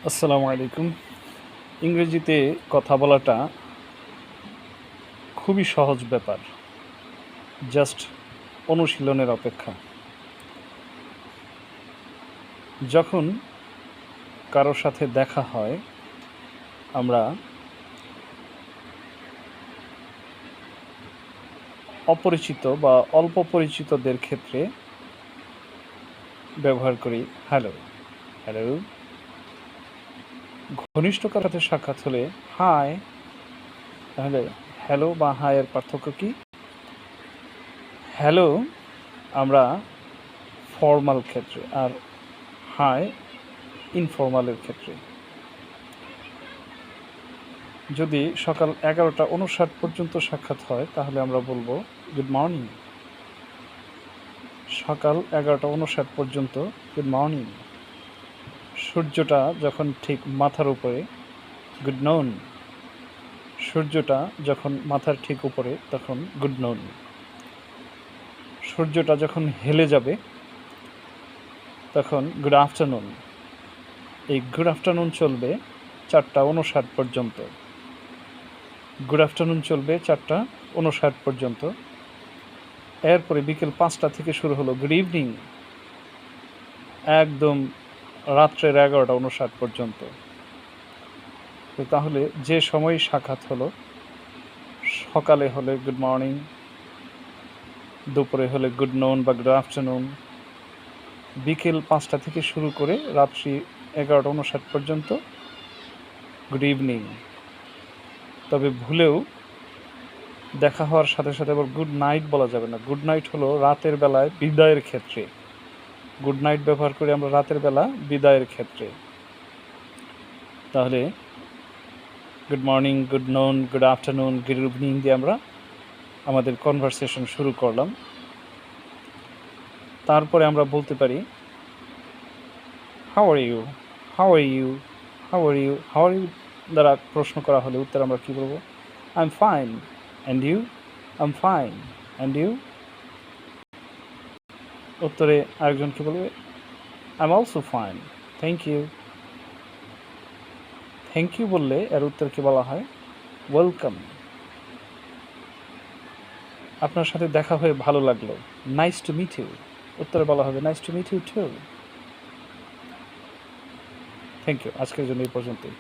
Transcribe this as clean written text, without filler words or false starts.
আসসালামু আলাইকুম। ইংরেজিতে কথা বলাটা খুবই সহজ ব্যাপার। জাস্ট অনুশীলনের অপেক্ষা। যখন কারো সাথে দেখা হয়, আমরা অপরিচিত বা অল্প পরিচিতদের ক্ষেত্রে ব্যবহার করি হ্যালো, হ্যালো। ঘনিষ্ঠ কারো সাথে সাক্ষাৎ হলে হাই, তাহলে হ্যালো বা হাই এর পার্থক্য কি? হ্যালো আমরা ফর্মাল ক্ষেত্রে, আর হাই ইনফর্মালের ক্ষেত্রে। যদি সকাল 11:59 পর্যন্ত সাক্ষাৎ হয় তাহলে আমরা বলবো গুড মর্নিং। সকাল 11:59 পর্যন্ত গুড মর্নিং। সূর্যটা যখন ঠিক মাথার উপরে গুড নুন। সূর্যটা যখন মাথার ঠিক উপরে তখন গুড নুন। সূর্যটা যখন হেলে যাবে তখন গুড আফটারনুন। এই গুড আফটারনুন চলবে 4:59 পর্যন্ত। গুড আফটারনুন চলবে 4:59 পর্যন্ত। এরপরে বিকেল 5টা থেকে শুরু হলো গুড ইভিনিং, একদম রাত্রের 11:59 পর্যন্ত। তো তাহলে যে সময় সাক্ষাৎ হলো, সকালে হলে গুড মর্নিং, দুপুরে হলে গুড নুন বা গুড আফটারনুন, বিকেল 5টা থেকে শুরু করে রাত্রি 11:59 পর্যন্ত গুড ইভিনিং। তবে ভুলেও দেখা হওয়ার সাথে সাথে আবার গুড নাইট বলা যাবে না। গুড নাইট হলো রাতের বেলায় বিদায়ের ক্ষেত্রে। গুড নাইট ব্যবহার করি আমরা রাতের বেলা বিদায়ের ক্ষেত্রে। তাহলে গুড মর্নিং, গুড নুন, গুড আফটারনুন, গুড ইভিনিং দিয়ে আমরা আমাদের কনভারসেশন শুরু করলাম। তারপরে আমরা বলতে পারি how are you, how are you, how are you. How are you দ্বারা প্রশ্ন করা হলে উত্তর আমরা কী বলবো? I am fine and you. I am fine and you. উত্তরে আরেকজন কী বলবে? I am also fine, thank you. Thank you বললে এর উত্তরকে বলা হয় ওয়েলকাম। আপনার সাথে দেখা হয়ে ভালো লাগলো, নাইস টু মিট ইউ। উত্তরে বলা হবে nice to meet you too. Thank you. আজকের জন্য এই পর্যন্তই।